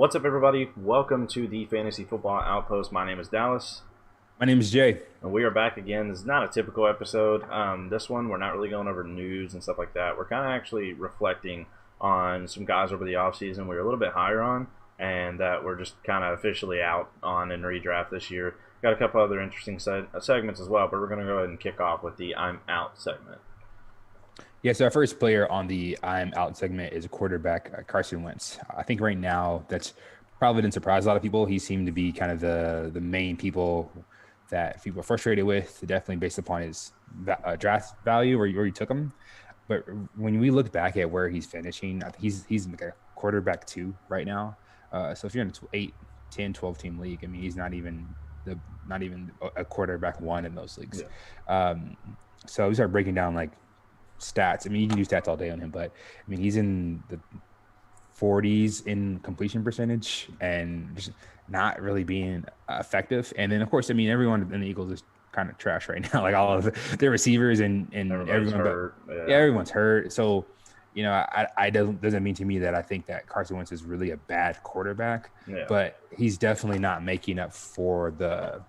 What's up, everybody? Welcome to the Fantasy Football Outpost. My name is Dallas, My name is Jay. and we are back again. This is not a typical episode. This one, we're not really going over news and stuff like that. We're kind of actually reflecting on some guys over the offseason we were a little bit higher on, and that we're just kind of officially out on in redraft this year. Got a couple other interesting segments as well, but we're going to go ahead and kick off with the I'm Out segment. Yeah, so our first player on the I'm out segment is a quarterback, Carson Wentz. I think right now that's probably didn't surprise a lot of people. He seemed to be kind of the main people that people are frustrated with, definitely based upon his draft value where you took him. But when we look back at where he's finishing, I think he's like a quarterback 2 right now. So if you're in a 8, 10, 12 team league, I mean, he's not even a quarterback 1 in those leagues. Yeah. So we start breaking down like stats. I mean, you can do stats all day on him, but I mean, he's in the 40s in completion percentage and just not really being effective. And then, of course, I mean, everyone in the Eagles is kind of trash right now. Like all of their receivers and Everybody's everyone, but hurt. yeah, Yeah. everyone's hurt. So, I doesn't mean to me that I think that Carson Wentz is really a bad quarterback, Yeah. but he's definitely not making up for the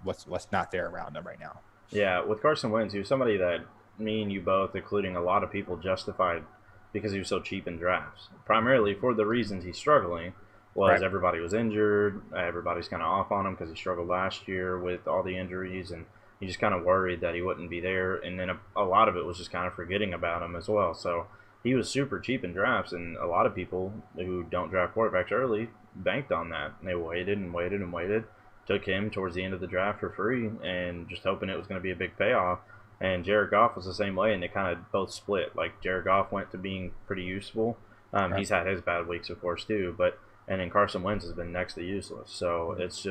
what's not there around him right now. Yeah, with Carson Wentz, he was somebody that me and you both, including a lot of people, justified because he was so cheap in drafts. Primarily for the reasons he's struggling was Right. everybody was injured, everybody's kind of off on him because he struggled last year with all the injuries, and he just kind of worried that he wouldn't be there. And then a lot of it was just kind of forgetting about him as well. So he was super cheap in drafts, and a lot of people who don't draft quarterbacks early banked on that. And they waited and waited and waited, took him towards the end of the draft for free, and just hoping it was going to be a big payoff. And Jared Goff was the same way, and they kind of both split. Like Jared Goff went to being pretty useful. Right. He's had his bad weeks, of course, too. But and then Carson Wentz has been next to useless. So it's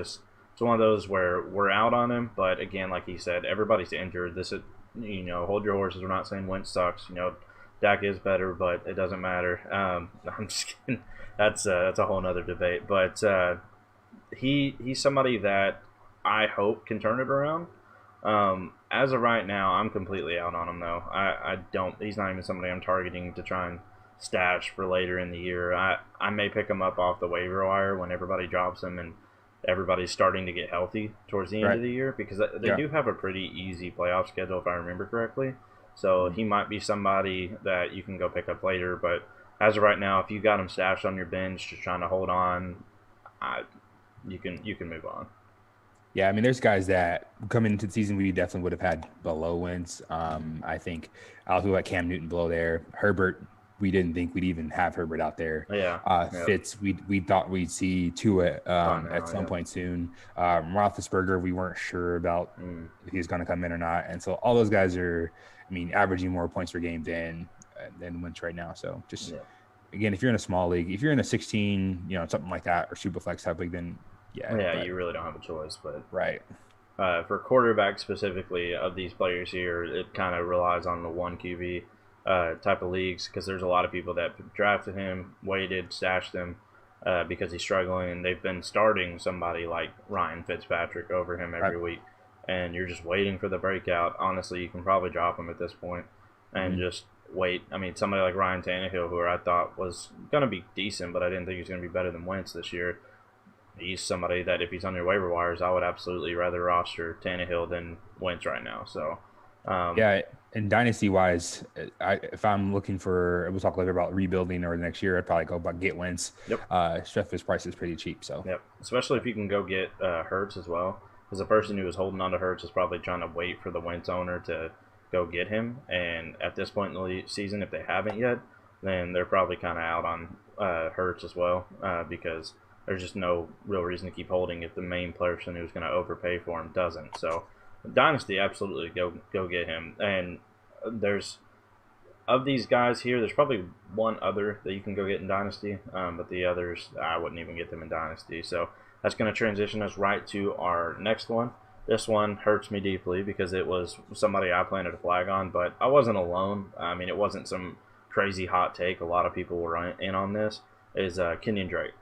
one of those where we're out on him. But again, like he said, everybody's injured. This is hold your horses. We're not saying Wentz sucks. Dak is better, but it doesn't matter. I'm just kidding. That's a whole other debate. But he's somebody that I hope can turn it around. As of right now, I'm completely out on him though. I don't. He's not even somebody I'm targeting to try and stash for later in the year. I may pick him up off the waiver wire when everybody drops him and everybody's starting to get healthy towards the end Right. of the year, because they Yeah. do have a pretty easy playoff schedule if I remember correctly. So he might be somebody that you can go pick up later. But as of right now, if you got him stashed on your bench, just trying to hold on, you can move on. Yeah, I mean, there's guys that coming into the season we definitely would have had below wins. I think I'll do like Cam Newton below there. Herbert, we didn't think we'd even have Herbert out there. Yeah. Yep. Fitz, we thought we'd see Tua By at now. some Yep. point soon. Roethlisberger, we weren't sure about if he was going to come in or not. And so all those guys are, I mean, averaging more points per game than Wentz right now. So just Yep. again, if you're in a small league, if you're in a 16, something like that, or Superflex type league, then yeah, Yeah, but you really don't have a choice. But right. for quarterback specifically of these players here, it kind of relies on the one QB type of leagues, because there's a lot of people that drafted him, waited, stashed him because he's struggling, and they've been starting somebody like Ryan Fitzpatrick over him Right. every week, and you're just waiting for the breakout. Honestly, you can probably drop him at this point and Mhm. just wait. I mean, somebody like Ryan Tannehill, who I thought was going to be decent, but I didn't think he was going to be better than Wentz this year. He's somebody that if he's on your waiver wires, I would absolutely rather roster Tannehill than Wentz right now. So, Yeah, and dynasty wise, if I'm looking for, we'll talk later about rebuilding or next year, I'd probably go about get Wentz. yep, Scheffler's price is pretty cheap, so yep. Especially if you can go get Hurts as well, because the person who was holding on to Hurts is probably trying to wait for the Wentz owner to go get him. And at this point in the season, if they haven't yet, then they're probably kind of out on Hurts as well, because there's just no real reason to keep holding if the main person who's going to overpay for him doesn't. So, Dynasty, absolutely go get him. And there's of these guys here, there's probably one other that you can go get in Dynasty, but the others, I wouldn't even get them in Dynasty. So that's going to transition us right to our next one. This one hurts me deeply because it was somebody I planted a flag on, but I wasn't alone. I mean, it wasn't some crazy hot take. A lot of people were in on this. Is Kenyon Drake.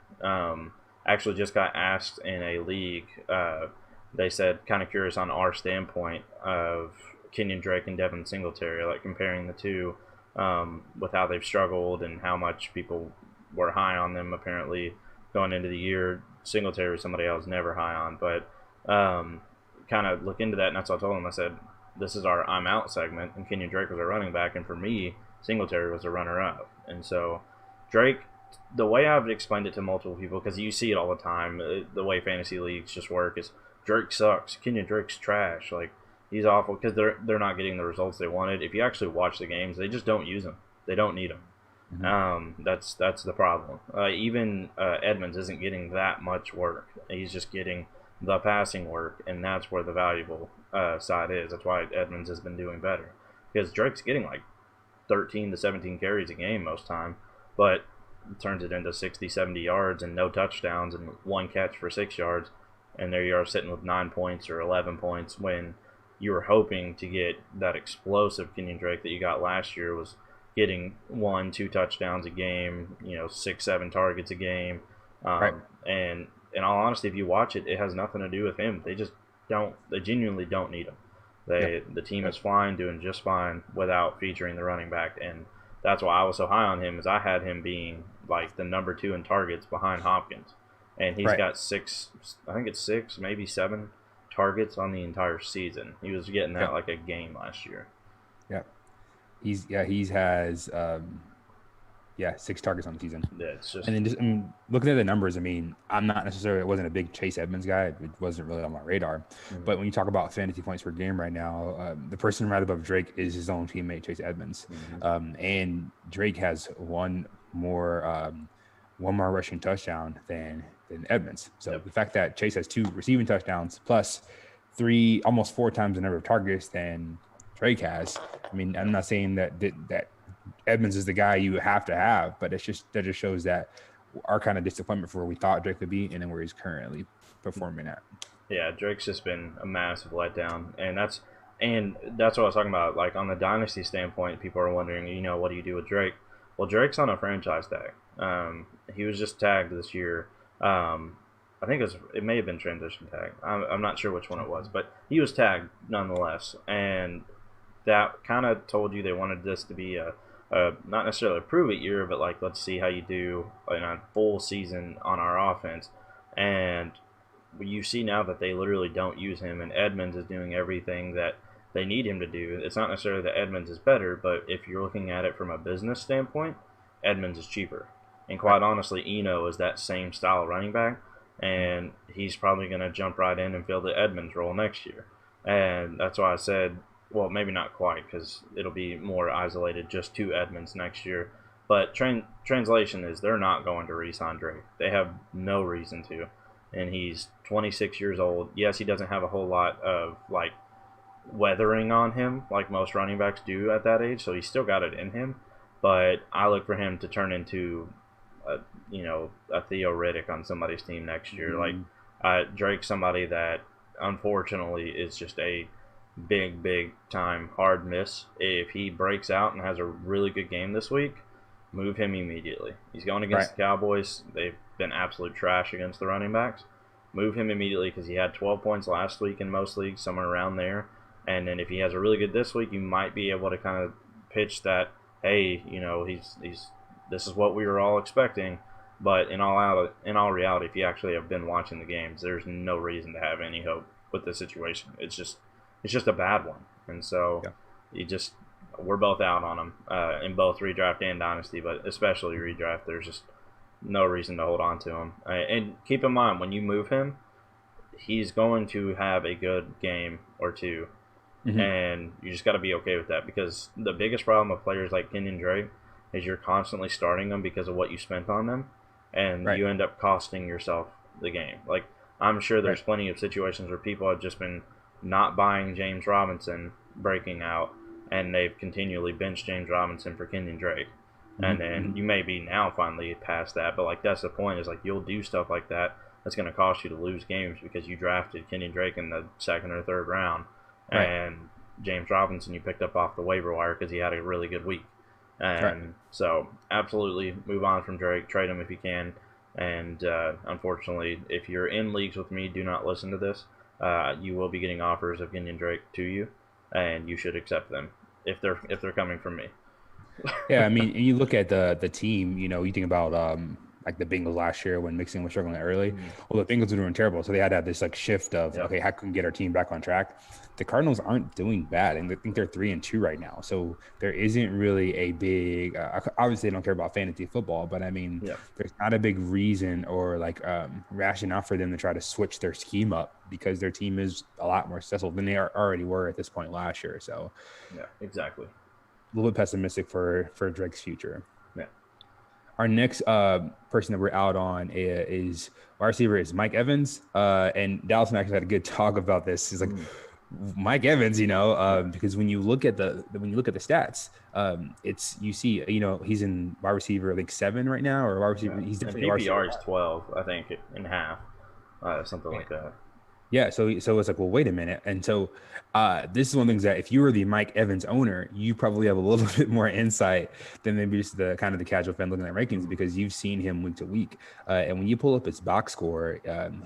Actually, just got asked in a league. They said, kind of curious on our standpoint of Kenyon Drake and Devin Singletary, like comparing the two, with how they've struggled and how much people were high on them apparently going into the year. Singletary was somebody I was never high on, but kind of look into that, and that's what I told him. I said, this is our I'm out segment, and Kenyon Drake was our running back, and for me, Singletary was a runner up. And so Drake, the way I've explained it to multiple people, because you see it all the time, the way fantasy leagues just work is Drake sucks, Kenyon Drake's trash, like he's awful because they're not getting the results they wanted. If you actually watch the games, they just don't use him. They don't need him. That's the problem. Even Edmonds isn't getting that much work. He's just getting the passing work, and that's where the valuable side is. That's why Edmonds has been doing better, because Drake's getting like 13 to 17 carries a game most time, but turns it into 60, 70 yards and no touchdowns and one catch for 6 yards, and there you are sitting with 9 points or 11 points when you were hoping to get that explosive Kenyon Drake that you got last year was getting 1, 2 touchdowns a game, 6, 7 targets a game. Right. And in all honesty, if you watch it, it has nothing to do with him. They just don't. They genuinely don't need him. The team is fine, doing just fine without featuring the running back, and that's why I was so high on him. Is I had him being like the number 2 in targets behind Hopkins, and he's got 6. I think it's 6, maybe 7 targets on the entire season. He was getting that like a game last year. Yeah. He has 6 targets on the season. Yeah, it's just, and then looking at the numbers, I mean, I'm not necessarily, I wasn't a big Chase Edmonds guy. It wasn't really on my radar. But when you talk about fantasy points per game right now, the person right above Drake is his own teammate, Chase Edmonds. And Drake has one more rushing touchdown than Edmonds. So the fact that Chase has 2 receiving touchdowns plus 3, almost 4 times the number of targets than Drake has. I mean, I'm not saying that Edmonds is the guy you have to have, but that just shows that our kind of disappointment for where we thought Drake would be and then where he's currently performing at. Yeah, Drake's just been a massive letdown, and that's what I was talking about. Like on the dynasty standpoint, people are wondering, what do you do with Drake? Well, Drake's on a franchise tag. He was just tagged this year. I think it may have been transition tag. I'm not sure which one it was, but he was tagged nonetheless, and that kind of told you they wanted this to be a not necessarily a prove it year, but like let's see how you do in a full season on our offense. And you see now that they literally don't use him, and Edmonds is doing everything that they need him to do. It's not necessarily that Edmonds is better, but if you're looking at it from a business standpoint, Edmonds is cheaper. And quite honestly, Eno is that same style running back, and he's probably going to jump right in and fill the Edmonds role next year. And that's why I said, well, maybe not quite, because it'll be more isolated just to Edmonds next year. But translation is they're not going to re-sign Drake. They have no reason to. And he's 26 years old. Yes, he doesn't have a whole lot of, like, weathering on him like most running backs do at that age, so he's still got it in him. But I look for him to turn into, a Theo Riddick on somebody's team next year. Like, Drake's somebody that, unfortunately, is just a big time hard miss. If he breaks out and has a really good game this week, move him immediately. He's going against the Cowboys. They've been absolute trash against the running backs. Move him immediately because he had 12 points last week in most leagues, somewhere around there. And then if he has a really good this week, you might be able to kind of pitch that, hey, he's this is what we were all expecting. But in all reality, if you actually have been watching the games, there's no reason to have any hope with the situation. It's just a bad one. And so we're both out on him in both redraft and dynasty, but especially redraft. There's just no reason to hold on to him. And keep in mind, when you move him, he's going to have a good game or two. And you just got to be okay with that, because the biggest problem with players like Kenyon Drake is you're constantly starting them because of what you spent on them, and you end up costing yourself the game. Like, I'm sure there's plenty of situations where people have just been not buying James Robinson breaking out, and they've continually benched James Robinson for Kenyon Drake. And then you may be now finally past that, but like that's the point, is like you'll do stuff like that that's going to cost you to lose games because you drafted Kenyon Drake in the 2nd or 3rd round, and James Robinson you picked up off the waiver wire because he had a really good week. And so absolutely move on from Drake, trade him if you can. And unfortunately, if you're in leagues with me, do not listen to this. You will be getting offers of Kenyon Drake to you, and you should accept them if they're coming from me. Yeah, I mean, and you look at the team. You think about like the Bengals last year when Mixon was struggling early. Mm. Well, the Bengals were doing terrible, so they had to have this like shift of Yep. okay, how can we get our team back on track? The Cardinals aren't doing bad, and I think they're 3-2 right now. So there isn't really a big. Obviously, they don't care about fantasy football, but I mean, Yep. there's not a big reason or like rationale for them to try to switch their scheme up because their team is a lot more successful than they already were at this point last year. So Yeah. Exactly. a little bit pessimistic for Drake's future. Yeah. Our next person that we're out on is wide receiver is Mike Evans. And Dallas and I actually had a good talk about this. He's like Mm. Mike Evans, Yeah. because when you look at the stats, it's you see, he's in wide receiver like 7 right now, or wide receiver. Yeah. He's And definitely a wide receiver. PPR is 12, I think, in half, something like that. Yeah, so it's like, well, wait a minute. And so this is one of the things that if you were the Mike Evans owner, you probably have a little bit more insight than maybe just the kind of the casual fan looking at rankings because you've seen him week to week. And when you pull up his box score,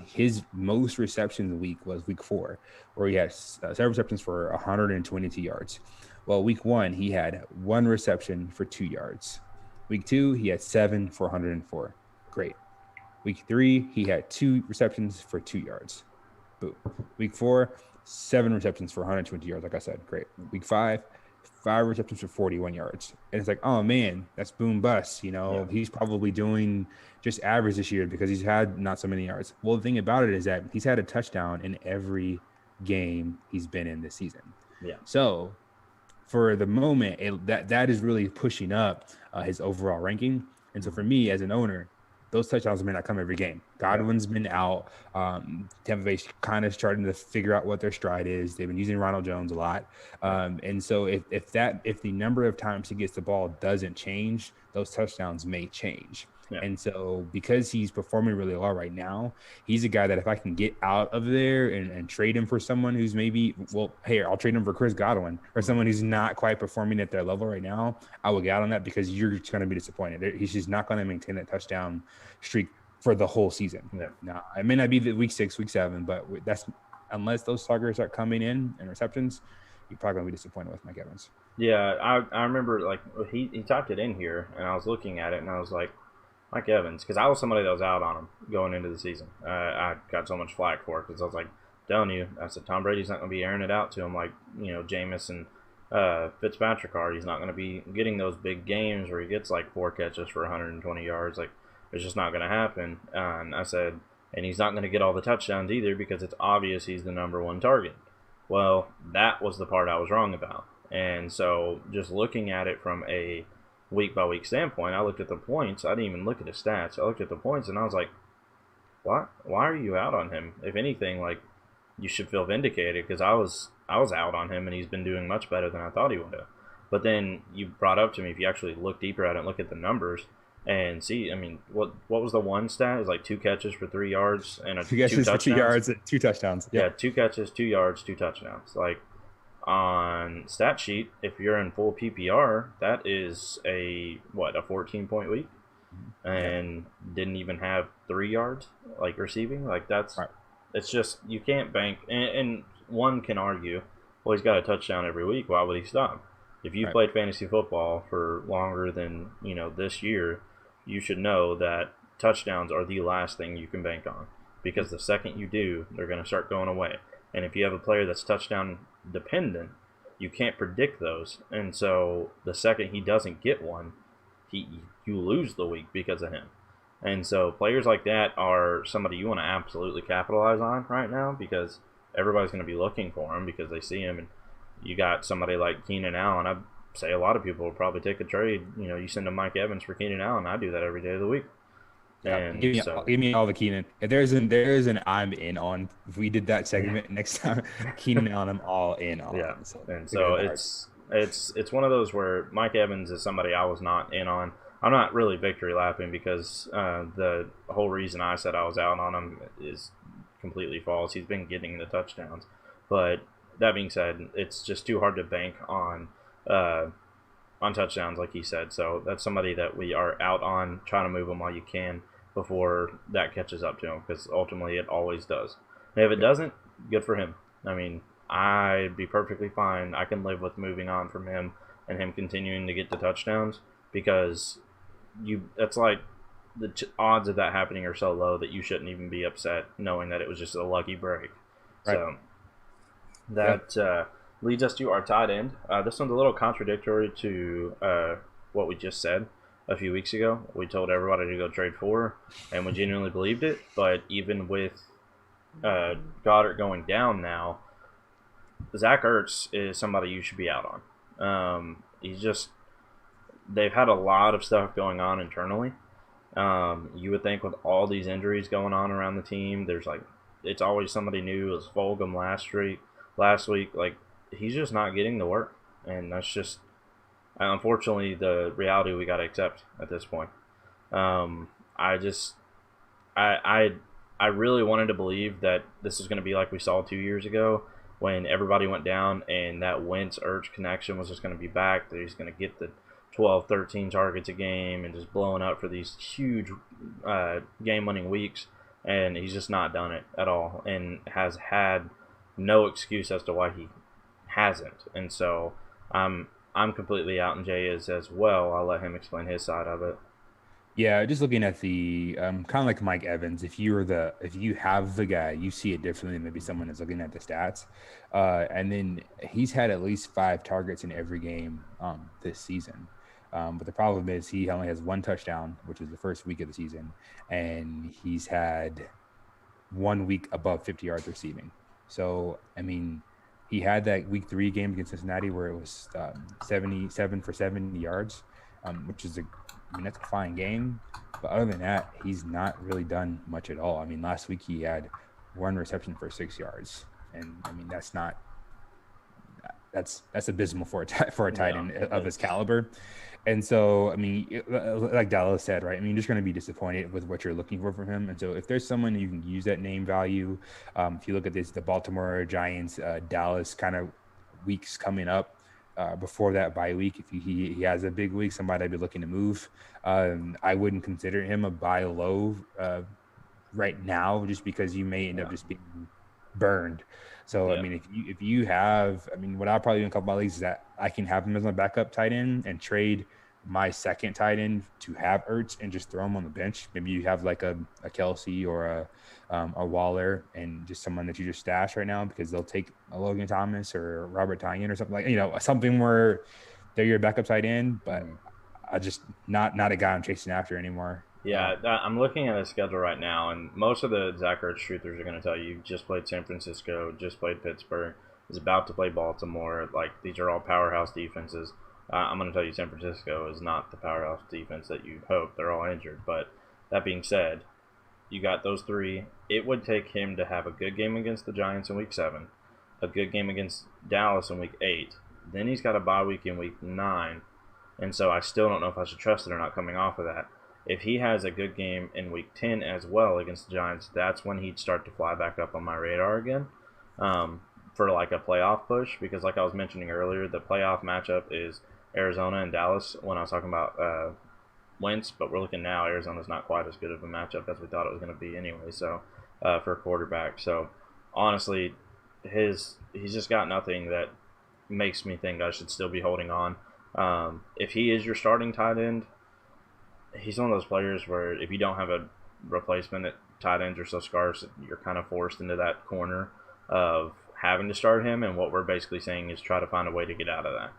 his most receptions week was week 4, where he had 7 receptions for 122 yards. Well, week 1, he had 1 reception for 2 yards. Week 2, he had 7 for 104. Great. Week 3, he had 2 receptions for 2 yards. Boom. Week 4, 7 receptions for 120 yards. Like I said, great. Week 5, 5 receptions for 41 yards. And it's like, oh man, that's boom bust. Yeah. He's probably doing just average this year because he's had not so many yards. Well, the thing about it is that he's had a touchdown in every game he's been in this season. Yeah. So for the moment, that is really pushing up his overall ranking. And so for me as an owner, those touchdowns may not come every game. Godwin's been out. Tampa Bay's kind of starting to figure out what their stride is. They've been using Ronald Jones a lot. And so if the number of times he gets the ball doesn't change, those touchdowns may change. Yeah. And so because he's performing really well right now, he's a guy that if I can get out of there and trade him for someone who's maybe, well, hey, I'll trade him for Chris Godwin or someone who's not quite performing at their level right now, I will get out on that because you're just going to be disappointed. He's just not going to maintain that touchdown streak for the whole season. Yeah. Now, it may not be the week 6, week 7, but that's unless those targets are coming in and receptions, you're probably going to be disappointed with Mike Evans. Yeah, I remember like he typed it in here, and I was looking at it, and I was like, Mike Evans, because I was somebody that was out on him going into the season. I got so much flack for it because I was like, telling you, I said Tom Brady's not going to be airing it out to him like Jameis and Fitzpatrick are. He's not going to be getting those big games where he gets like 4 catches for 120 yards. Like it's just not going to happen. And I said, and he's not going to get all the touchdowns either because it's obvious he's the number 1 target. Well, that was the part I was wrong about. And so just looking at it from a week by week standpoint, I looked at the points. I didn't even look at his stats. I looked at the points and I was like, what? Why are you out on him? If anything, like you should feel vindicated because I was out on him and he's been doing much better than I thought he would have. But then you brought up to me, if you actually look deeper at it and look at the numbers and see, I mean, what was the one stat? It was like 2 catches for 3 yards and 2 catches 2 for 2 touchdowns. yards, 2 touchdowns. Yeah, 2 catches, 2 yards, 2 touchdowns. Like on stat sheet, if you're in full PPR, that is a 14-point week, and didn't even have 3 yards like receiving. Like that's Right. it's just you can't bank. And one can argue, well, he's got a touchdown every week. Why would he stop? If you've Right. played fantasy football for longer than this year, you should know that touchdowns are the last thing you can bank on because the second you do, they're going to start going away. And if you have a player that's touchdown dependent, you can't predict those. And so the second he doesn't get one, you lose the week because of him. And so players like that are somebody you want to absolutely capitalize on right now because everybody's going to be looking for him because they see him. And you got somebody like Keenan Allen. I'd say a lot of people will probably take a trade. You send a Mike Evans for Keenan Allen. I do that every day of the week. And Give me all the Keenan. If there's an I'm in on. If we did that segment next time, Keenan Allen, I'm all in on. Yeah, So, and so it's one of those where Mike Evans is somebody I was not in on. I'm not really victory lapping because the whole reason I said I was out on him is completely false. He's been getting the touchdowns, but that being said, it's just too hard to bank on touchdowns, like he said. So that's somebody that we are out on. Trying to move him while you can before that catches up to him, because ultimately it always does. And if it doesn't, good for him. I mean, I'd be perfectly fine. I can live with moving on from him and him continuing to get the touchdowns because that's like odds of that happening are so low that you shouldn't even be upset knowing that it was just a lucky break. Right. So Yeah. that leads us to our tight end. This one's a little contradictory to what we just said a few weeks ago. We told everybody to go trade for, and we genuinely believed it. But even with Goddard going down now, Zach Ertz is somebody you should be out on. He's just they've had a lot of stuff going on internally. You would think with all these injuries going on around the team, there's like it's always somebody new. It was Fulgham last week. Like he's just not getting the work, and that's just unfortunately the reality we got to accept at this point. I just I I really wanted to believe that this is going to be like we saw 2 years ago when everybody went down and that Wentz Ertz connection was just going to be back. That he's going to get the 12, 13 targets a game and just blowing up for these huge game-winning weeks. And he's just not done it at all and has had no excuse as to why he hasn't. And so I'm completely out, and Jay is as well. I'll let him explain his side of it. Yeah, just looking at the kind of like Mike Evans, if you have the guy, you see it differently than maybe someone is looking at the stats. And then he's had at least 5 targets in every game this season. But the problem is he only has 1 touchdown, which is the first week of the season, and he's had 1 week above 50 yards receiving. So I mean, he had that week 3 game against Cincinnati where it was 77 for 70 yards, which is that's a fine game. But other than that, he's not really done much at all. I mean, last week he had 1 reception for 6 yards, and I mean that's abysmal for a tight Yeah, end of his caliber. And so, I mean, like Dallas said, right? I mean, you're just going to be disappointed with what you're looking for from him. And so, if there's someone you can use that name value, if you look at the Baltimore Giants, Dallas kind of weeks coming up before that bye week, if he has a big week, somebody I'd be looking to move. I wouldn't consider him a buy low right now, just because you may end up yeah, just being burned. So I yeah. mean, if you have, I mean, what I'll probably do in a couple of my leagues is that I can have him as my backup tight end and trade my second tight end to have Ertz and just throw him on the bench. Maybe you have like a Kelsey or a Waller and just someone that you just stash right now because they'll take a Logan Thomas or Robert Tonyan or something like something where they're your backup tight end, but Mhm. I just not a guy I'm chasing after anymore. Yeah, I'm looking at his schedule right now, and most of the Zach Ertz truthers are going to tell you just played San Francisco, just played Pittsburgh, is about to play Baltimore. Like these are all powerhouse defenses. I'm going to tell you, San Francisco is not the powerhouse defense that you hope. They're all injured, but that being said, you got those three. It would take him to have a good game against the Giants in Week 7, a good game against Dallas in Week 8. Then he's got a bye week in Week 9, and so I still don't know if I should trust it or not coming off of that. If he has a good game in Week 10 as well against the Giants, that's when he'd start to fly back up on my radar again um, for like a playoff push. Because like I was mentioning earlier, the playoff matchup is Arizona and Dallas. When I was talking about Wentz, but we're looking now, Arizona's not quite as good of a matchup as we thought it was going to be anyway. So for a quarterback, so honestly, he's just got nothing that makes me think I should still be holding on. If he is your starting tight end, he's one of those players where if you don't have a replacement at tight ends are so scarce, you're kind of forced into that corner of having to start him. And what we're basically saying is try to find a way to get out of that.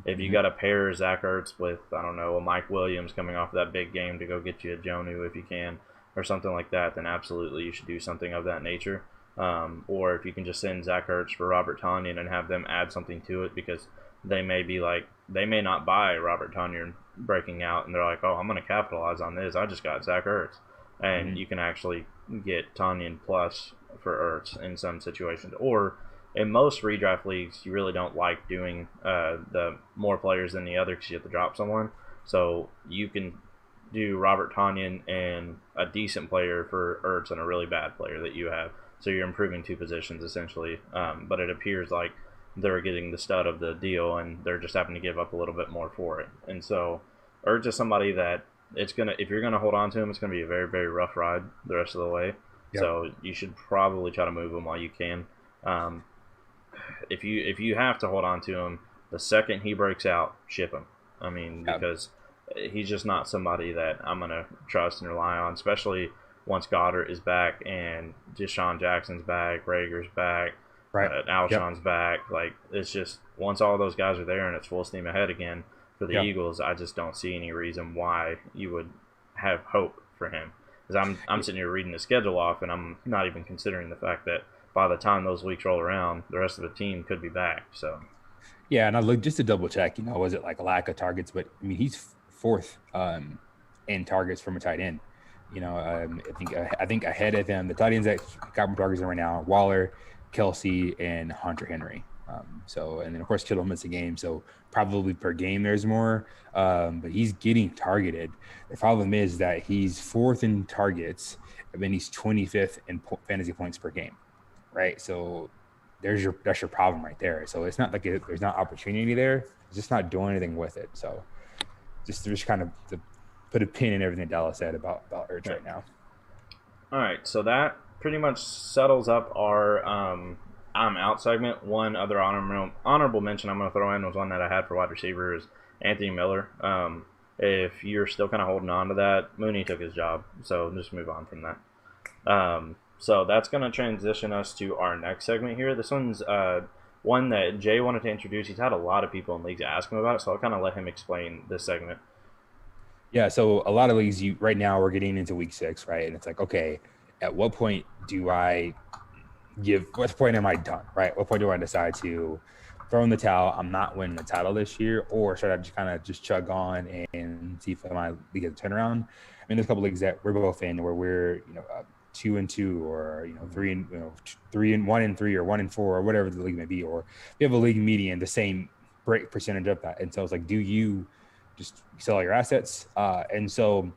If you Mm-hmm. got to pair Zach Ertz with, I don't know, a Mike Williams coming off of that big game to go get you a Jonu if you can, or something like that, then absolutely you should do something of that nature. Or if you can just send Zach Ertz for Robert Tonyan and have them add something to it because they may not buy Robert Tonyan breaking out and they're like, oh, I'm going to capitalize on this. I just got Zach Ertz. And Mm-hmm. you can actually get Tonyan plus for Ertz in some situations. Or in most redraft leagues, you really don't like doing the more players than the other because you have to drop someone. So you can do Robert Tonyan and a decent player for Ertz and a really bad player that you have. So you're improving 2 positions essentially. But it appears like they're getting the stud of the deal and they're just having to give up a little bit more for it. And so Ertz is somebody that if you're gonna hold on to him, it's gonna be a very very rough ride the rest of the way. Yep. So you should probably try to move him while you can. Um, if you have to hold on to him, the second he breaks out, ship him. I mean, Yep. because he's just not somebody that I'm gonna trust and rely on, especially once Goddard is back and Deshaun Jackson's back, Rager's back, Right. Yep. Alshon's back. Like it's just once all those guys are there and it's full steam ahead again for the Yep. Eagles, I just don't see any reason why you would have hope for him. Because I'm sitting here reading the schedule off, and I'm not even considering the fact that by the time those weeks roll around, the rest of the team could be back. So Yeah, and I looked just to double check. Was it like a lack of targets? But I mean, he's fourth in targets from a tight end. I think ahead of him, the tight ends that got more targets right now: Waller, Kelsey, and Hunter Henry. And then of course Kittle missed a game, so probably per game there's more. But he's getting targeted. The problem is that he's fourth in targets, and then he's 25th in fantasy points per game. Right, so that's your problem right there. So it's not like there's not opportunity there. It's just not doing anything with it. So just kind of to put a pin in everything Dallas said about Urge right now. all right, so that pretty much settles up our I'm out segment. One other honorable mention I'm going to throw in was one that I had for wide receiver is Anthony Miller. If you're still kind of holding on to that, Mooney took his job, so just move on from that. So that's going to transition us to our next segment here. This one's one that Jay wanted to introduce. He's had a lot of people in leagues ask him about it, so I'll kind of let him explain this segment. Yeah, so a lot of leagues, right now we're getting into week 6, right? And it's like, okay, at what point do I what point am I done, right? What point do I decide to throw in the towel? I'm not winning the title this year, or should I just kind of just chug on and see if my league gets a turnaround? I mean, there's a couple leagues that we're both in where we're 2-2, or 3-1-3, or 1-4, or whatever the league may be, or we have a league median, the same break percentage of that. And so it's like, do you just sell your assets? And so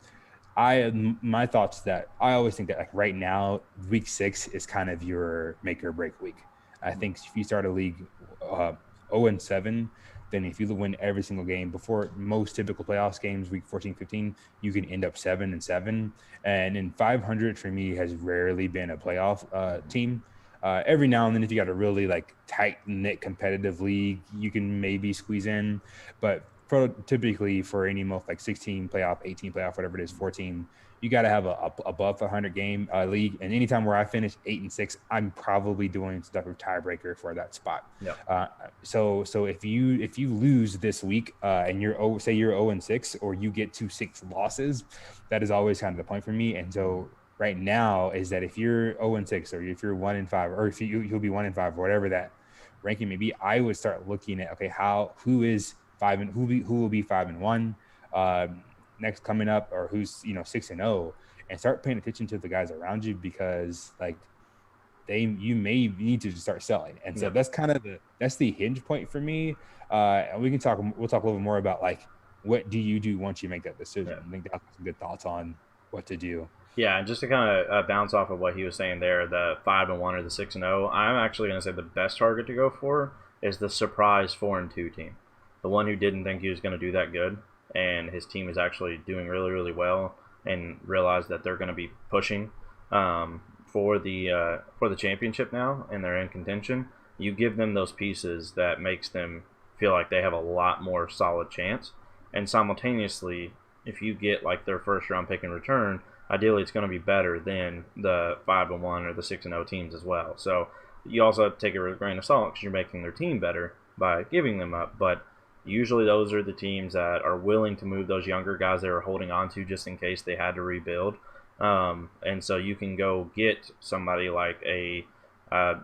my thoughts that I always think that like right now, week 6 is kind of your make or break week. I think if you start a league 0-7, then if you win every single game before most typical playoffs games, week 14, 15, you can end up 7-7. And in 500 for me has rarely been a playoff team. Every now and then, if you got a really like tight knit competitive league, you can maybe squeeze in, but typically for any most like 16 playoff, 18 playoff, whatever it is, 14, you got to have a above 100 game league. And anytime where I finish 8-6, I'm probably doing stuff with tiebreaker for that spot. Yeah. So if you lose this week and say you're 0-6, or you get to 6 losses, that is always kind of the point for me. And so right now is that if you're 0-6, or if you're 1-5, or if you'll be 1-5, or whatever that ranking may be, I would start looking at, okay, who is 5 and who will be 5-1 next coming up, or who's 6-0, and start paying attention to the guys around you, because like you may need to start selling. And so that's kind of the hinge point for me. And we'll talk a little bit more about like, what do you do once you make that decision? Yeah. I think that's some good thoughts on what to do. Yeah, and just to kind of bounce off of what he was saying there, the 5-1 or the 6-0, I'm actually going to say the best target to go for is the surprise 4-2 team, the one who didn't think he was going to do that good, and his team is actually doing really, really well, and realize that they're going to be pushing for the championship now, and they're in contention. You give them those pieces that makes them feel like they have a lot more solid chance, and simultaneously, if you get like their first round pick in return, ideally it's going to be better than the 5-1 or the 6-0 teams as well. So you also have to take it with a grain of salt, because you're making their team better by giving them up. But usually those are the teams that are willing to move those younger guys they were holding on to just in case they had to rebuild. And so you can go get somebody like a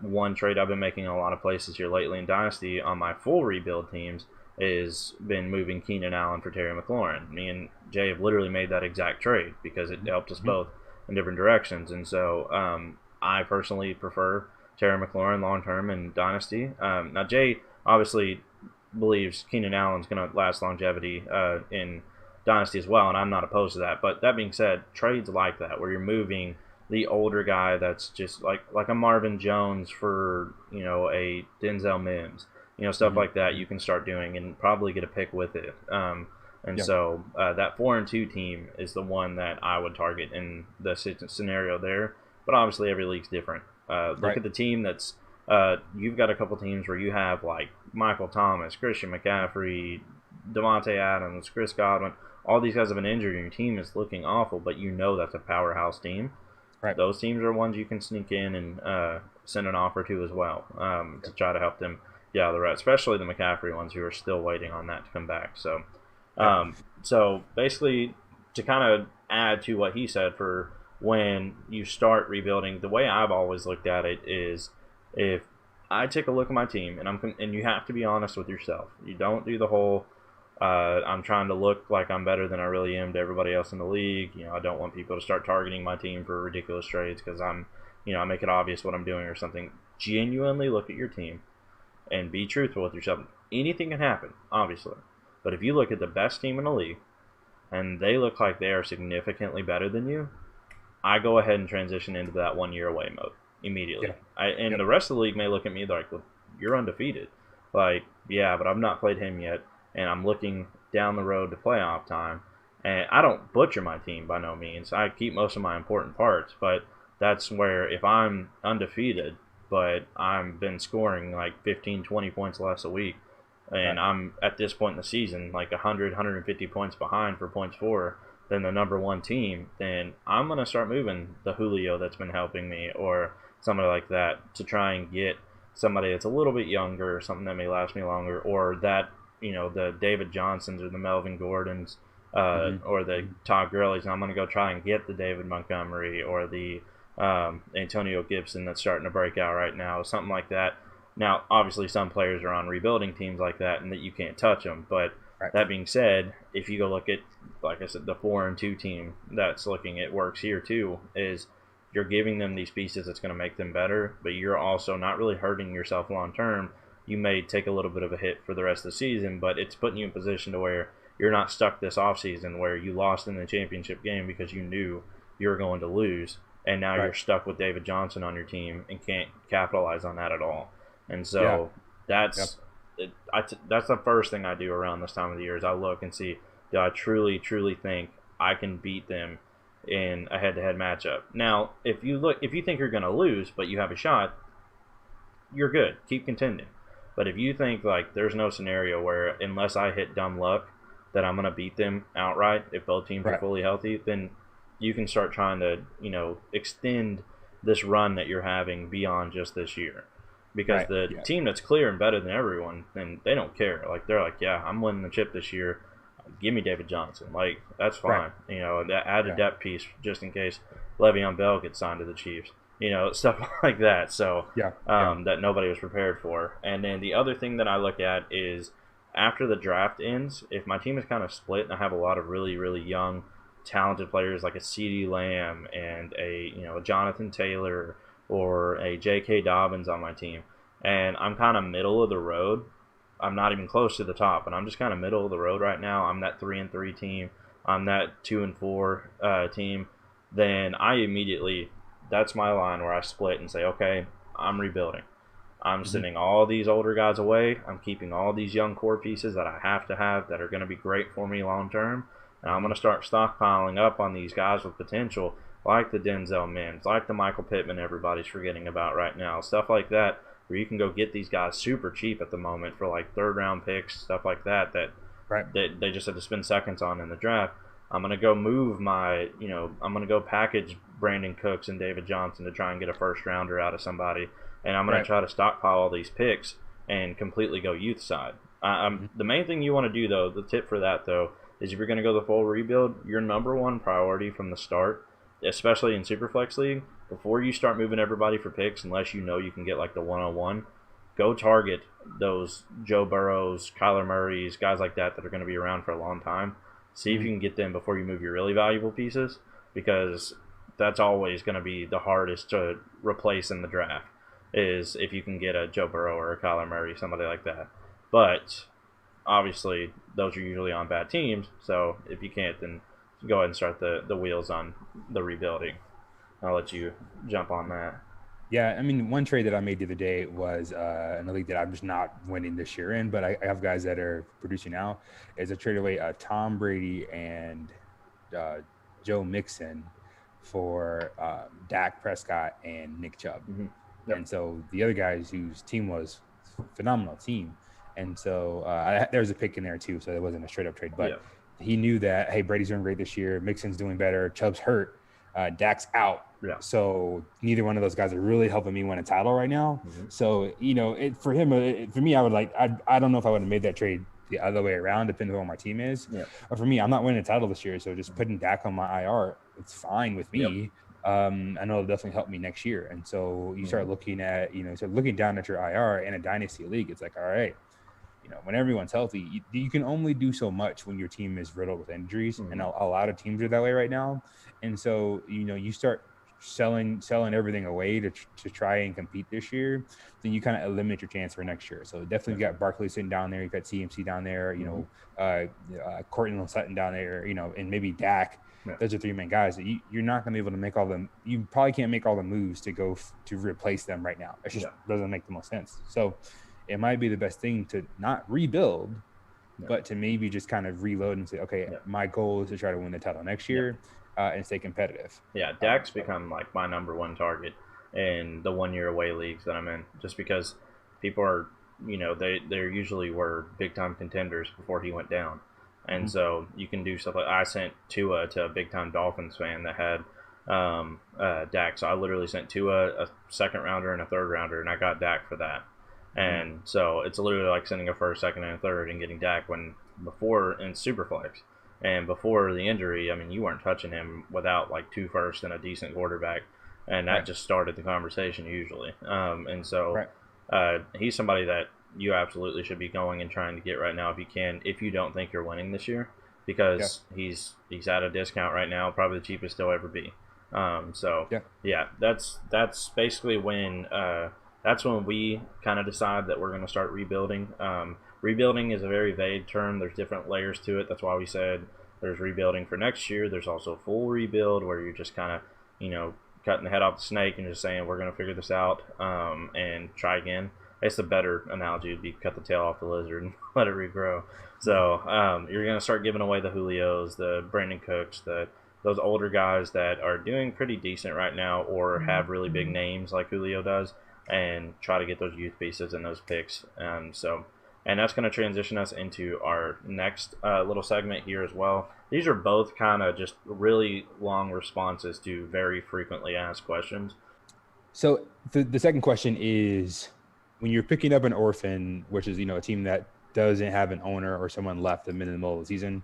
one trade I've been making in a lot of places here lately in Dynasty on my full rebuild teams is been moving Keenan Allen for Terry McLaurin. Me and Jay have literally made that exact trade because it helped us both in different directions. And so I personally prefer Terry McLaurin long term in Dynasty. Now Jay obviously believes Keenan Allen's going to last longevity in Dynasty as well, and I'm not opposed to that. But that being said, trades like that, where you're moving the older guy that's just like a Marvin Jones for a Denzel Mims, stuff like that, you can start doing and probably get a pick with it. So that 4-2 team is the one that I would target in the scenario there. But obviously every league's different. Look at the team that's you've got a couple teams where you have like Michael Thomas, Christian McCaffrey, Devontae Adams, Chris Godwin, all these guys have been injured, and your team is looking awful, but you know that's a powerhouse team. Right. Those teams are ones you can sneak in and send an offer to as well to try to help them get out of the rut, especially the McCaffrey ones who are still waiting on that to come back. So, Yep. so basically, to kind of add to what he said for when you start rebuilding, the way I've always looked at it is if I take a look at my team and you have to be honest with yourself. You don't do the whole I'm trying to look like I'm better than I really am to everybody else in the league. I don't want people to start targeting my team for ridiculous trades because I make it obvious what I'm doing or something. Genuinely look at your team and be truthful with yourself. Anything can happen, obviously. But if you look at the best team in the league and they look like they are significantly better than you, I go ahead and transition into that 1 year away mode immediately. Yeah. And Yep. the rest of the league may look at me like, well, you're undefeated. Like, yeah, but I've not played him yet, and I'm looking down the road to playoff time. And I don't butcher my team by no means. I keep most of my important parts, but that's where if I'm undefeated, but I've been scoring like 15, 20 points less a week, and Right. I'm at this point in the season like 100, 150 points behind for points for than the number one team, then I'm going to start moving the Julio that's been helping me or somebody like that to try and get somebody that's a little bit younger, something that may last me longer, or that, the David Johnsons or the Melvin Gordons Mm-hmm. or the Mm-hmm. Todd Gurley's. And I'm going to go try and get the David Montgomery or the Antonio Gibson that's starting to break out right now, something like that. Now, obviously, some players are on rebuilding teams like that and that you can't touch them, but Right. that being said, if you go look at, like I said, the 4-2 team that's looking at works here too, is you're giving them these pieces that's going to make them better, but you're also not really hurting yourself long term. You may take a little bit of a hit for the rest of the season, but it's putting you in position to where you're not stuck this offseason where you lost in the championship game because you knew you were going to lose, and now Right. you're stuck with David Johnson on your team and can't capitalize on that at all. And Yeah. so Yep. that's the first thing I do around this time of the year is I look and see, do I truly think I can beat them in a head-to-head matchup. Now, if you think you're going to lose but you have a shot, you're good. Keep contending. But if you think like there's no scenario where unless I hit dumb luck that I'm going to beat them outright if both teams are Right. fully healthy, then you can start trying to, extend this run that you're having beyond just this year. Because Right. the Yeah. team that's clear and better than everyone, then they don't care. Like they're like, yeah, I'm winning the chip this year. Give me David Johnson. Like that's Right. fine. That add a Yeah. depth piece just in case Le'Veon Bell gets signed to the Chiefs. Stuff like that. So Yeah. Yeah. that nobody was prepared for. And then the other thing that I look at is after the draft ends, if my team is kind of split and I have a lot of really, really young, talented players like a CeeDee Lamb and a Jonathan Taylor or a J.K. Dobbins on my team, and I'm kind of middle of the road. I'm not even close to the top, and I'm just kind of middle of the road right now. I'm that 3-3 team. I'm that 2-4 team. Then I immediately, that's my line where I split and say, okay, I'm rebuilding. I'm Mm-hmm. sending all these older guys away. I'm keeping all these young core pieces that I have to have that are going to be great for me long term. And I'm Mm-hmm. going to start stockpiling up on these guys with potential, like the Denzel Mims, like the Michael Pittman everybody's forgetting about right now. Stuff like that, where you can go get these guys super cheap at the moment for like third round picks, stuff like that, Right. that they just had to spend seconds on in the draft. I'm going to go move I'm going to go package Brandon Cooks and David Johnson to try and get a first rounder out of somebody. And I'm going to Right. try to stockpile all these picks and completely go youth side. Mm-hmm. The main thing you want to do, though, the tip for that, though, is if you're going to go the full rebuild, your number one priority from the start, especially in Superflex League, before you start moving everybody for picks, unless you know you can get like the 101, go target those Joe Burrows, Kyler Murrays, guys like that are going to be around for a long time. See if Mm-hmm. you can get them before you move your really valuable pieces, because that's always going to be the hardest to replace in the draft is if you can get a Joe Burrow or a Kyler Murray, somebody like that. But obviously, those are usually on bad teams. So if you can't, then go ahead and start the wheels on the rebuilding. I'll let you jump on that. Yeah, I mean, one trade that I made the other day was in a league that I'm just not winning this year in, but I have guys that are producing now. Is I traded away Tom Brady and uh, Joe Mixon for Dak Prescott and Nick Chubb. Mm-hmm. Yep. And so the other guys whose team was phenomenal team, And so there was a pick in there too, so it wasn't a straight up trade. But Yeah. he knew that, hey, Brady's doing great this year, Mixon's doing better, Chubb's hurt, Dak's out. Yeah. So neither one of those guys are really helping me win a title right now. Mm-hmm. So for him, for me, I would I don't know if I would have made that trade the other way around, depending on what my team is. Yeah. But for me, I'm not winning a title this year, so just putting Dak on my IR, it's fine with me. Yep. I know it'll definitely help me next year. And so you start looking at, start looking down at your IR in a dynasty league. It's like, all right, when everyone's healthy, you can only do so much when your team is riddled with injuries, and a lot of teams are that way right now. And so, you start selling everything away to try and compete this year, then you kind of eliminate your chance for next year. So definitely got Barkley sitting down there, you've got CMC down there, Courtland Sutton down there, and maybe Dak. Yeah. Those are three main guys that you're not going to be able to make all them. You probably can't make all the moves to go to replace them right now. It just doesn't make the most sense. So it might be the best thing to not rebuild, but to maybe just kind of reload and say, okay, my goal is to try to win the title next year and stay competitive. Yeah, Dak's become like my number one target in the 1 year away leagues that I'm in, just because people are, they usually were big time contenders before he went down. And so you can do stuff like I sent Tua to a big time Dolphins fan that had Dak. So I literally sent Tua a second rounder and a third rounder, and I got Dak for that. And so it's literally like sending a first, second, and a third and getting Dak when before in Superflex. And before the injury, I mean, you weren't touching him without like 2 firsts and a decent quarterback. And that just started the conversation usually. And so he's somebody that you absolutely should be going and trying to get right now if you can, if you don't think you're winning this year, because he's at a discount right now, probably the cheapest he'll ever be. That's basically when that's when we kind of decide that we're going to start rebuilding. Rebuilding is a very vague term. There's different layers to it. That's why we said there's rebuilding for next year. There's also full rebuild where you're just kind of, cutting the head off the snake and just saying we're going to figure this out and try again. It's the better analogy would be cut the tail off the lizard and let it regrow. So you're going to start giving away the Julios, the Brandon Cooks, those older guys that are doing pretty decent right now or have really big names like Julio does, and try to get those youth pieces and those picks. And that's going to transition us into our next little segment here as well. These are both kind of just really long responses to very frequently asked questions. So the second question is, when you're picking up an orphan, which is, a team that doesn't have an owner or someone left them in the middle of the season,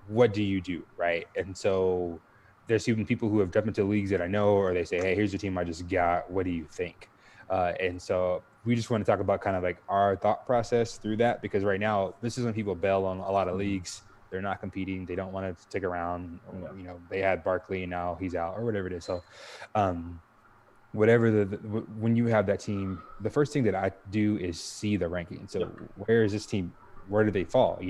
what do you do, right? And so there's even people who have jumped into leagues that I know, or they say, hey, here's the team I just got. What do you think? And so we just want to talk about kind of like our thought process through that, because right now this is when people bail on a lot of leagues. They're not competing. They don't want to stick around. They had Barkley and now he's out or whatever it is. So whatever when you have that team, the first thing that I do is see the ranking. So where is this team? Where do they fall?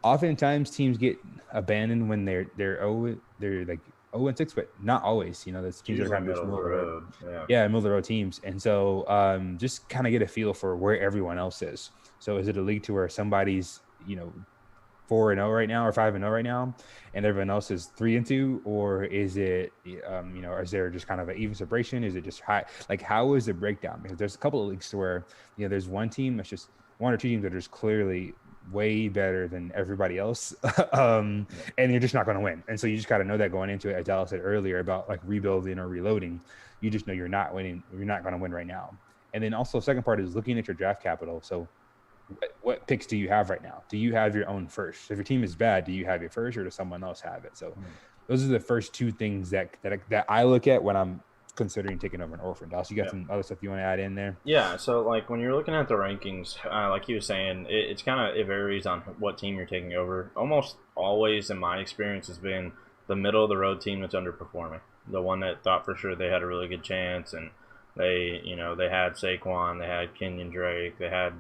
Oftentimes teams get abandoned when they're like 0-6, but not always. Those teams are kind of middle of the road. Middle of the road teams. And so just kind of get a feel for where everyone else is. So is it a league to where somebody's 4-0 right now or 5-0 right now, and everyone else is 3-2, or is it is there just kind of an even separation? Is it just high? Like, how is the breakdown? Because there's a couple of leagues where there's one team that's just one or two teams that are just clearly way better than everybody else, and you're just not going to win. And so you just got to know that going into it. As Dallas said earlier about like rebuilding or reloading, you just know you're not winning. You're not going to win right now. And then also, second part is looking at your draft capital. So what picks do you have right now? Do you have your own first? If your team is bad, do you have your first, or does someone else have it? So those are the first two things that I look at when I'm considering taking over an orphan. Dallas, you got some other stuff you want to add in there? Yeah, so like when you're looking at the rankings, like he was saying, it varies on what team you're taking over. Almost always, in my experience, has been the middle of the road team that's underperforming. The one that thought for sure they had a really good chance, and they had Saquon, they had Kenyon Drake, they had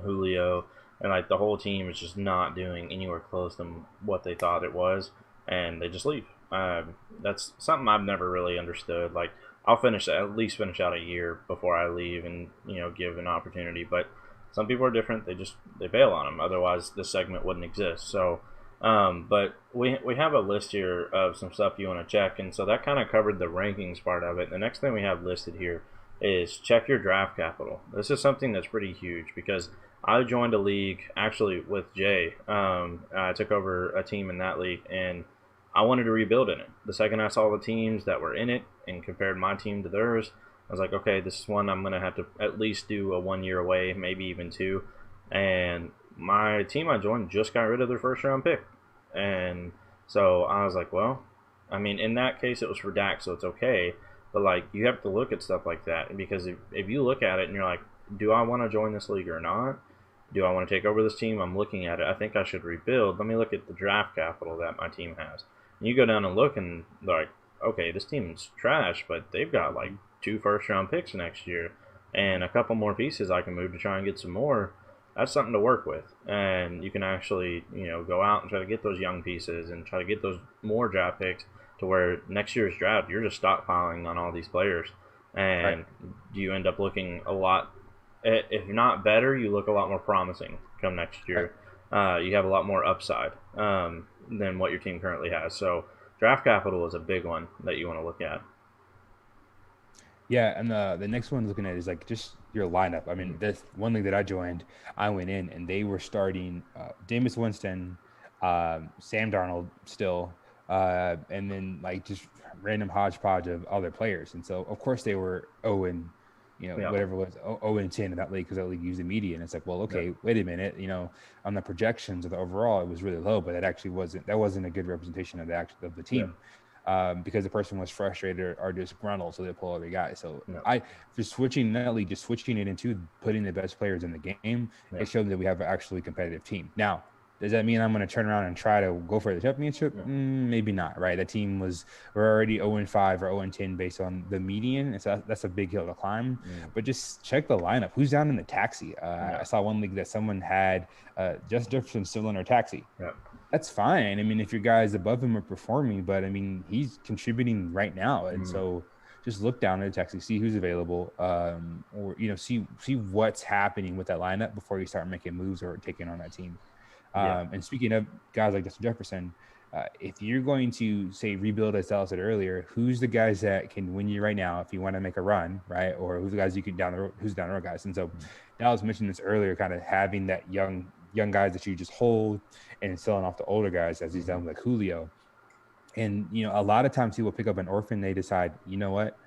Julio, and like the whole team is just not doing anywhere close to what they thought it was, and they just leave. That's something I've never really understood. Like, I'll at least finish out a year before I leave and give an opportunity. But some people are different. They bail on them. Otherwise, this segment wouldn't exist. So, but we have a list here of some stuff you want to check, and so that kind of covered the rankings part of it. The next thing we have listed here is check your draft capital. This is something that's pretty huge because I joined a league actually with Jay. I took over a team in that league, and I wanted to rebuild in it. The second I saw the teams that were in it and compared my team to theirs, I was like, okay, this is one I'm going to have to at least do a 1 year away, maybe even two. And my team I joined just got rid of their first round pick. And so I was like, well, I mean, in that case, it was for Dak, so it's okay. But, like, you have to look at stuff like that because if you look at it and you're like, do I want to join this league or not? Do I want to take over this team? I'm looking at it. I think I should rebuild. Let me look at the draft capital that my team has. And you go down and look, and they're like, okay, this team's trash, but they've got like 2 first round picks next year and a couple more pieces I can move to try and get some more. That's something to work with, and you can actually, go out and try to get those young pieces and try to get those more draft picks to where next year's draft you're just stockpiling on all these players, Right. and you end up looking a lot, if not better, you look a lot more promising come next Right. year. You have a lot more upside than what your team currently has. So draft capital is a big one that you want to look at. Yeah, and the next one looking at is like just your lineup. I mean, Mm. this one league that I joined, I went in and they were starting Jameis Winston, Sam Darnold still, and then like just random hodgepodge of other players. And so of course they were 0 and Yeah, whatever it was 0 and 10 in that league because that league used the median. It's like, well, yeah, okay, wait a minute, on the projections of the overall it was really low, but that wasn't a good representation of the yeah, team because the person was frustrated or just gruntled, so they pull other guys. So yeah, I just switching that league, just switching it into putting the best players in the game, yeah, it showed that we have an actually competitive team. Now, does that mean I'm going to turn around and try to go for the championship? yeah. Maybe not, right? That team we're already 0 and 5 or 0 and 10 based on the median, and so that's a big hill to climb. Mm. But just check the lineup. Who's down in the taxi? I Yeah, saw one league that someone had Justin Jefferson still in their taxi. yeah, That's fine. I mean, if your guys above him are performing, but I mean, he's contributing right now, and mm. so just look down at the text and see who's available, or see what's happening with that lineup before you start making moves or taking on that team. Yeah, And speaking of guys like Justin Jefferson, if you're going to say rebuild, as Dallas said earlier, who's the guys that can win you right now if you want to make a run, right? Or who's the guys you can down the road, who's down the road guys? And so Dallas mentioned this earlier, kind of having that young guys that you just hold and selling off the older guys as he's done with like Julio. And a lot of times he will pick up an orphan. They decide, you know what?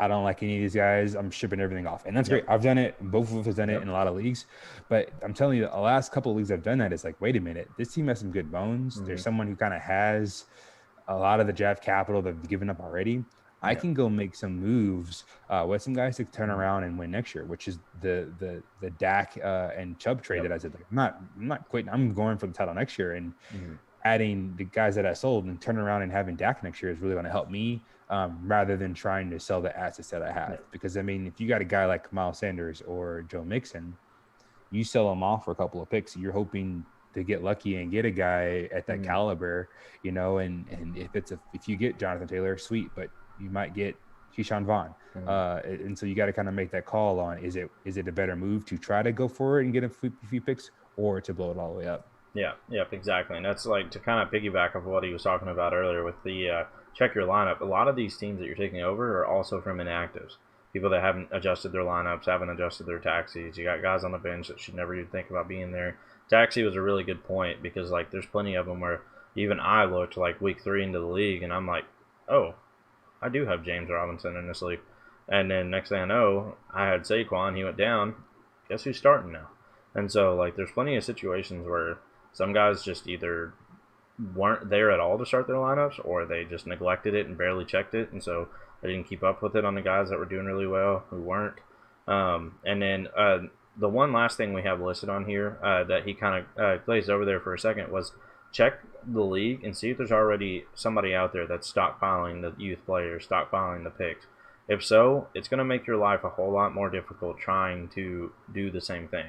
I don't like any of these guys. I'm shipping everything off. And that's yep, great. I've done it. Both of us have done it yep, in a lot of leagues. But I'm telling you, the last couple of leagues I've done that, it's like, wait a minute, this team has some good bones. There's mm-hmm. someone who kind of has a lot of the draft capital that they've given up already. I Yeah, can go make some moves with some guys to turn around and win next year, which is the Dak and Chubb trade yep, that I said, like, I'm not quitting. I'm going for the title next year. And mm-hmm. adding the guys that I sold and turning around and having Dak next year is really going to help me rather than trying to sell the assets that I Yeah, have. Because I mean, if you got a guy like Miles Sanders or Joe Mixon, you sell them off for a couple of picks. You're hoping to get lucky and get a guy at that mm-hmm. caliber, and if you get Jonathan Taylor, sweet, but you might get Keyshawn Vaughn. Mm-hmm. And so you got to kind of make that call on is it a better move to try to go for it and get a few picks or to blow it all the way up? Yeah, yep, exactly. And that's like to kind of piggyback of what he was talking about earlier with the check your lineup. A lot of these teams that you're taking over are also from inactives. People that haven't adjusted their lineups, haven't adjusted their taxis. You got guys on the bench that should never even think about being there. Taxi was a really good point because like there's plenty of them where even I looked like week 3 into the league and I'm like, oh, I do have James Robinson in this league. And then next thing I know, I had Saquon. He went down. Guess who's starting now? And so like there's plenty of situations where some guys just either weren't there at all to start their lineups, or they just neglected it and barely checked it, and so they didn't keep up with it on the guys that were doing really well who weren't. And then the one last thing we have listed on here that he kind of glazed over there for a second was check the league and see if there's already somebody out there that's stockpiling the youth players, stockpiling the picks. If so, it's going to make your life a whole lot more difficult trying to do the same thing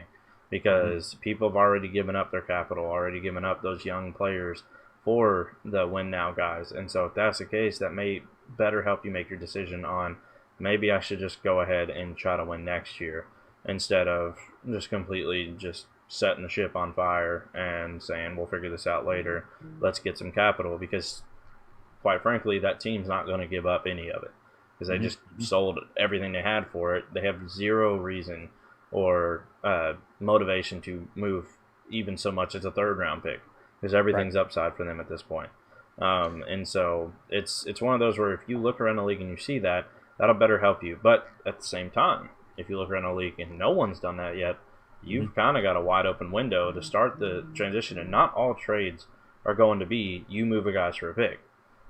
because people have already given up their capital, already given up those young players for the win now guys. And so if that's the case, that may better help you make your decision on maybe I should just go ahead and try to win next year instead of just completely just setting the ship on fire and saying we'll figure this out later. Let's get some capital because quite frankly that team's not going to give up any of it. because they just sold everything they had for it. They have zero reason or motivation to move even so much as a third round pick because Right. everything's upside for them at this point. And so it's one of those where if you look around the league and you see that, that'll better help you. But at the same time, if you look around the league and no one's done that yet, Hmm. you've kind of got a wide open window to start the transition. And not all trades are going to be you move a guy for a pick. Right.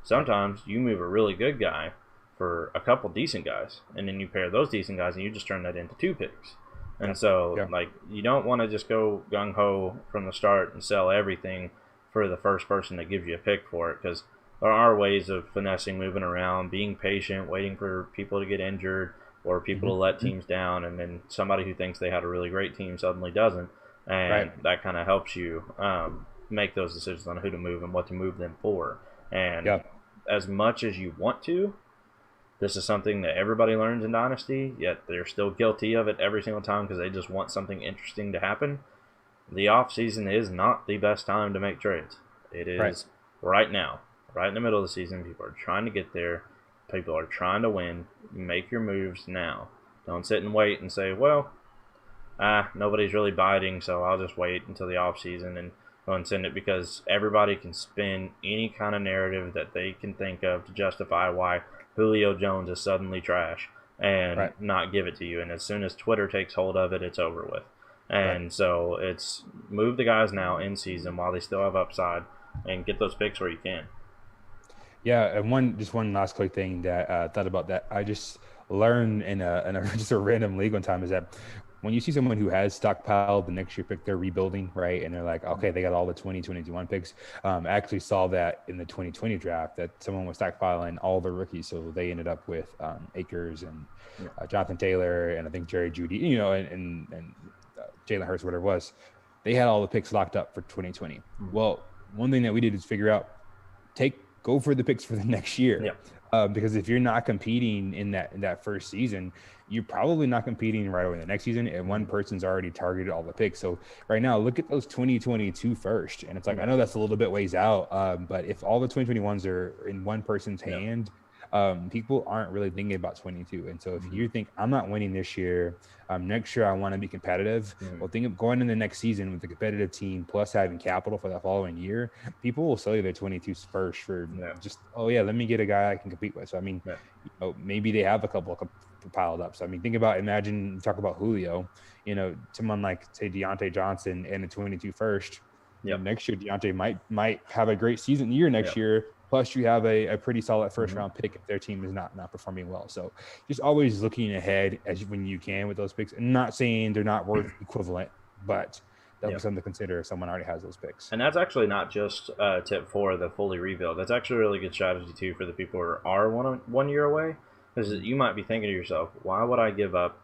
Sometimes you move a really good guy for a couple decent guys, and then you pair those decent guys, and you just turn that into 2 picks. Yeah. And so, Yeah. like, you don't want to just go gung ho from the start and sell everything for the first person that gives you a pick for it, because there are ways of finessing, moving around, being patient, waiting for people to get injured or people Hmm. to let teams down, and then somebody who thinks they had a really great team suddenly doesn't, Right. and that kind of helps you make those decisions on who to move and what to move them for. And Yeah. as much as you want to, this is something that everybody learns in Dynasty, yet they're still guilty of it every single time because they just want something interesting to happen. The off season is not the best time to make trades. It Right. is right now, right in the middle of the season. People are trying to get there. People are trying to win. Make your moves now. Don't sit and wait and say, well, nobody's really biting, so I'll just wait until the off season and go and send it, because everybody can spin any kind of narrative that they can think of to justify why Julio Jones is suddenly trash and Right. not give it to you. And as soon as Twitter takes hold of it, it's over with. Right. And so it's move the guys now in season while they still have upside and get those picks where you can. Yeah, and one last quick thing that thought about that I just learned in a just a random league one time is that when you see someone who has stockpiled the next year pick, they're rebuilding, right? And they're like, okay, they got all the 2021 picks. I actually saw that in the 2020 draft that someone was stockpiling all the rookies, so they ended up with Akers and Yeah. Jonathan Taylor and I think Jerry Judy, and Jalen Hurts, whatever it was. They had all the picks locked up for 2020. Well, one thing that we did is figure out go for the picks for the next year. Yeah. Because if you're not competing in that first season, you're probably not competing right away in the next season. And one person's already targeted all the picks. So right now, look at those 2022 first. And it's like, I Yeah. know that's a little bit ways out, but if all the 2021s are in one person's Yeah. hand, people aren't really thinking about 22. And so if you think I'm not winning this year, next year I want to be competitive. Well, think of going in the next season with a competitive team plus having capital for the following year. People will sell you their 22s first for Yeah. just, oh yeah, let me get a guy I can compete with. So I mean, Yeah. maybe they have a couple piled up. So I mean, imagine talk about Julio, someone like say Deontay Johnson and a 22 first. Yep. Next year Deontay might have a great season year next Yep. year. Plus, you have a pretty solid first round pick if their team is not performing well. So, just always looking ahead when you can with those picks. And not saying they're not worth equivalent, but that'll be Yep. something to consider if someone already has those picks. And that's actually not just tip for the fully rebuild. That's actually a really good strategy too for the people who are 1 year away, because you might be thinking to yourself, why would I give up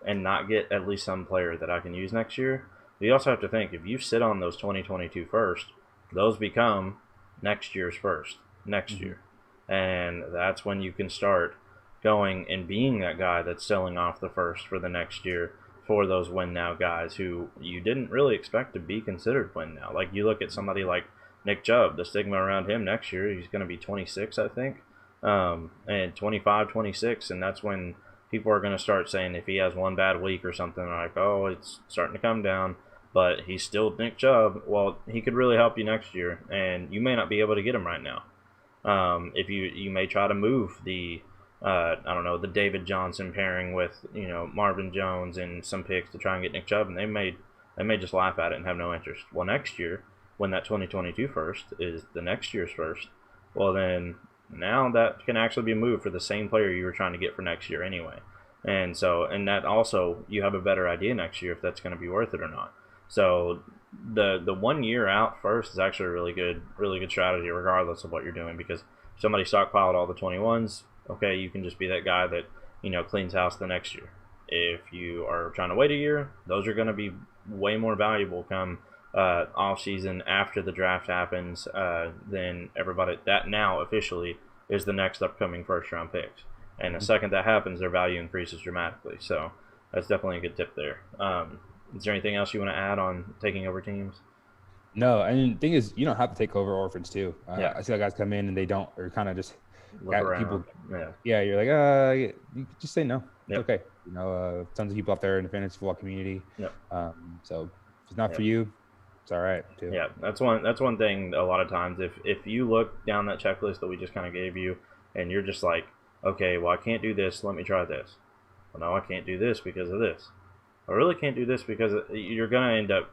and not get at least some player that I can use next year? But you also have to think, if you sit on those 2022 first, those become next year's first next year, and that's when you can start going and being that guy that's selling off the first for the next year for those win now guys who you didn't really expect to be considered win now. Like you look at somebody like Nick Chubb, the stigma around him next year, he's going to be 26, I think, and 25, 26, and that's when people are going to start saying if he has one bad week or something, like, oh, it's starting to come down, but he's still Nick Chubb. Well, he could really help you next year, and you may not be able to get him right now. If you may try to move the I don't know, the David Johnson pairing with Marvin Jones and some picks to try and get Nick Chubb, and they may just laugh at it and have no interest. Well, next year when that 2022 first is the next year's first, well then now that can actually be moved for the same player you were trying to get for next year anyway. And that also you have a better idea next year if that's going to be worth it or not. So the 1 year out first is actually a really good strategy regardless of what you're doing, because if somebody stockpiled all the 21s, okay, you can just be that guy that cleans house the next year. If you are trying to wait a year, those are going to be way more valuable come off season after the draft happens than everybody that now officially is the next upcoming first round picks. And the second that happens, their value increases dramatically. So that's definitely a good tip there. Is there anything else you want to add on taking over teams? No, and the thing is, you don't have to take over orphans too. Yeah, I see guys come in and they don't, or kind of just look got around. people. Yeah, Yeah, you're like, you just say no. It's yep, okay. Tons of people out there in the fantasy football community. yep, So if it's not for yep. you, it's all right too. Yeah, that's one thing. A lot of times, if you look down that checklist that we just kind of gave you, and you're just like, okay, well I can't do this. Let me try this. Well, no, I can't do this because of this. I really can't do this because you're gonna end up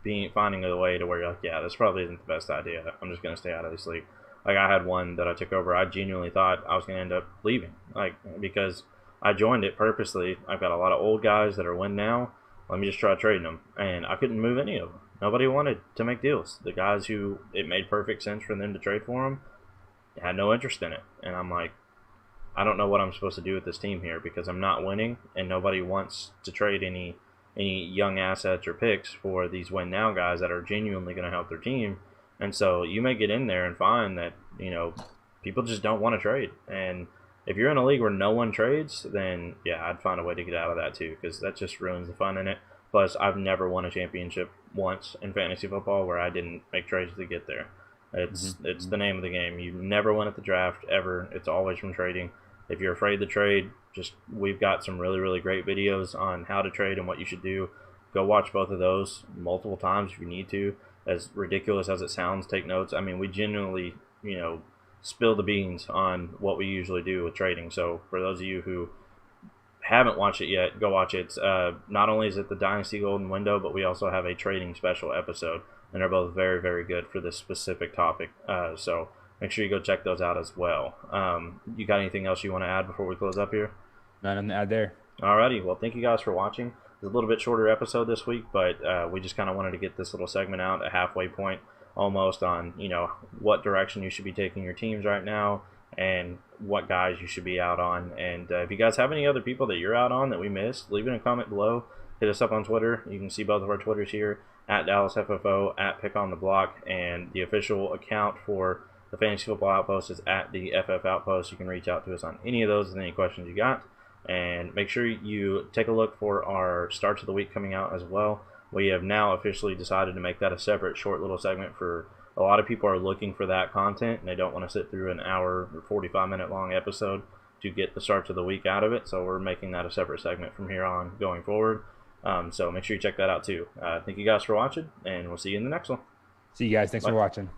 being finding a way to where you're like, yeah, this probably isn't the best idea. I'm just gonna stay out of this league. Like I had one that I took over. I genuinely thought I was gonna end up leaving, like because I joined it purposely. I've got a lot of old guys that are win now. Let me just try trading them, and I couldn't move any of them. Nobody wanted to make deals. The guys who it made perfect sense for them to trade for them had no interest in it, and I'm like, I don't know what I'm supposed to do with this team here because I'm not winning, and nobody wants to trade any young assets or picks for these win now guys that are genuinely going to help their team. And so you may get in there and find that people just don't want to trade. And if you're in a league where no one trades, then yeah, I'd find a way to get out of that too because that just ruins the fun in it. Plus, I've never won a championship once in fantasy football where I didn't make trades to get there. It's Mm-hmm. the name of the game. You never win at the draft ever. It's always from trading. If you're afraid to trade, just we've got some really great videos on how to trade and what you should do. Go watch both of those multiple times if you need to. As ridiculous as it sounds, take notes. I mean, we genuinely, spill the beans on what we usually do with trading. So for those of you who haven't watched it yet, go watch it. Not only is it the Dynasty Golden Window, but we also have a trading special episode, and they're both very good for this specific topic. So make sure you go check those out as well. You got anything else you want to add before we close up here? Nothing to add there. Alrighty, well, thank you guys for watching. It's a little bit shorter episode this week, but we just kind of wanted to get this little segment out, a halfway point almost on what direction you should be taking your teams right now and what guys you should be out on. And if you guys have any other people that you're out on that we missed, leave it in a comment below. Hit us up on Twitter. You can see both of our Twitters here at DallasFFO, at Pick on the Block, and the official account for the Fantasy Football Outpost is at the FF Outpost. You can reach out to us on any of those with any questions you got. And make sure you take a look for our starts of the week coming out as well. We have now officially decided to make that a separate short little segment for a lot of people are looking for that content and they don't want to sit through an hour or 45-minute long episode to get the starts of the week out of it. So we're making that a separate segment from here on going forward. So make sure you check that out too. Thank you guys for watching, and we'll see you in the next one. See you guys. Thanks Bye. for watching.